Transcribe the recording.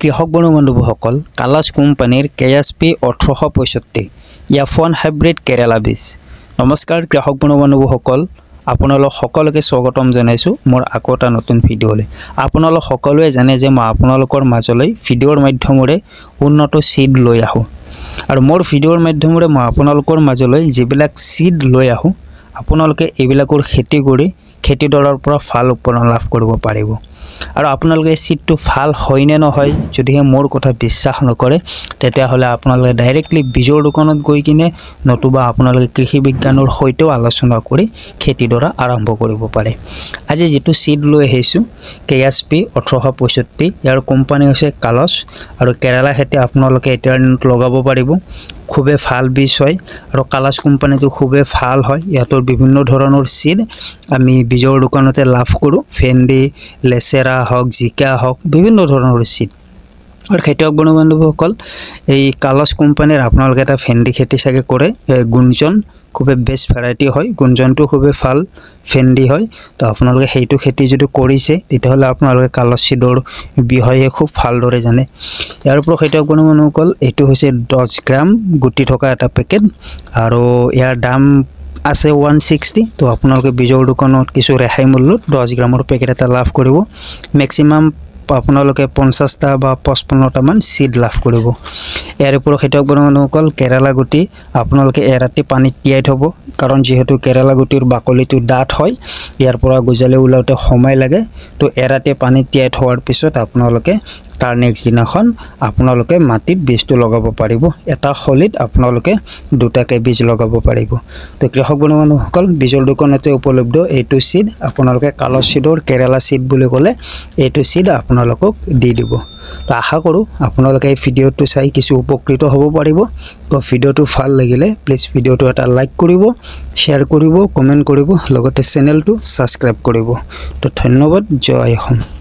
কৃষক বন্ধুসকল কালাছ কোম্পানীৰ KSP 1865 F1 হাইব্ৰিড কেৰালা বীজ নমস্কাৰ কৃষক বন্ধুসকল আপোনালোক সকলোকে স্বাগতম জনাইছো মোৰ আকৌ এটা নতুন ভিডিঅ'লৈ আপোনালোক সকলোৱে জানে যে মই আপোনালোকৰ মাজলৈ ভিডিঅ'ৰ মাধ্যমেৰে উন্নত সিড লৈ আহো আৰু মোৰ ভিডিঅ'ৰ মাধ্যমেৰে মই আপোনালোকৰ মাজলৈ যিবিলাক সিড লৈ আহো আপোনালোকে এইবিলাকৰ খেতি কৰি খেতিডৰাৰ পৰা ভাল উৎপাদন লাভ কৰিব পাৰিব আৰু আপোনালোকে সিডটো ভাল হয় নে নহয় যদিহে মোৰ কথা বিশ্বাস নকৰে তেতিয়া হলে আপোনালোকে ডাইৰেক্টলি বীজৰ দোকানত গৈ কিনে নতুবা আপোনালোকে কৃষি বিজ্ঞানৰ সৈতে আলোচনা কৰি খেতিডৰা আৰম্ভ কৰিব পাৰে আজি যেটো সিড লৈ আহিছো KSP 1865 ইয়াৰ কোম্পানী হৈছে কালাছ আৰু কেৰালা খেতি আপোনালোকে এতিয়া লগাব পাৰিব খুবে ভাল বীজ হয় আৰু কালাছ কোম্পানীটো খুবে ভাল হয় ইয়াতৰ বিভিন্ন ধৰণৰ সিড আমি বীজৰ দোকানতে লাভ কৰো ভেন্ডি লেচেৰা হক জিকা হক বিভিন্ন ধৰণৰ সিড আৰু খেতিয়ক বন্ধুসকল এই কালাছ কোম্পানীৰ আপোনালোকে এটা ভেন্ডি খেতি সাগে কৰে গুঞ্জন খুবে বেস্ট ভ্যাৰাইটি হয় গুঞ্জনটো খুবে ভাল ভেন্ডি হয় তো আপোনালোকে হেইটো খেতি যদি কৰিছে তেতিয়াহলে আপোনালোকে কালাছ সিডৰ বিষয়ে খুব ভালদৰে জানে ইয়াৰ পৰা খেতিয়ক বন্ধুসকল এটো হৈছে 10 গ্ৰাম গুটি থকা এটা পেকেট আৰু ইয়াৰ দাম আছে 160 তো আপোনালোকে বীজৰ দোকানত কিছু ৰেহাই মূল্যত 10 গ্ৰামৰ পেকেট এটা লাভ কৰিব ম্যাক্সিমাম আপোনালোকে 50 টা বা 55 টা মান সিড লাভ কৰিব ইয়াৰ পৰা খেতিয়ক বন্ধুসকল কেৰালা গুটি আপোনালোকে এৰাতি পানীত তিয়াই থব কাৰণ যেহেতু কেৰালা গুটিৰ বাকলিটো ডাঠ হয় ইয়াৰ পৰা গজালে উলাওতে সময় লাগে তো এৰাতি পানীত তিয়াই থোৱাৰ পিছত আপোনালোকে তাৰ নেক্সট দিনাখন আপোনালোকে মাটিত বীজটো লগাব পাৰিব এটা খলিত আপোনালোকে দুটাকে বীজ লগাব পাৰিব তো কৃষক বন্ধুসকল বীজৰ দোকানতে উপলব্ধ এইটো সিড আপোনালোকে কালাছ সিডৰ কেৰালা সিড বুলি ক'লে এইটো সিড আপোনালোকক দি দিব তো আশা কৰো আপোনালোকে এই ভিডিঅটো চাই কিছু উপকৃত হ'ব পাৰিব তো ভিডিঅটো ভাল লাগিলে প্লিজ ভিডিঅটো এটা লাইক কৰিব শেয়াৰ কৰিব কমেন্ট কৰিব লগতে চেনেলটো সাবস্ক্ৰাইব কৰিব তো ধন্যবাদ জয় অসম।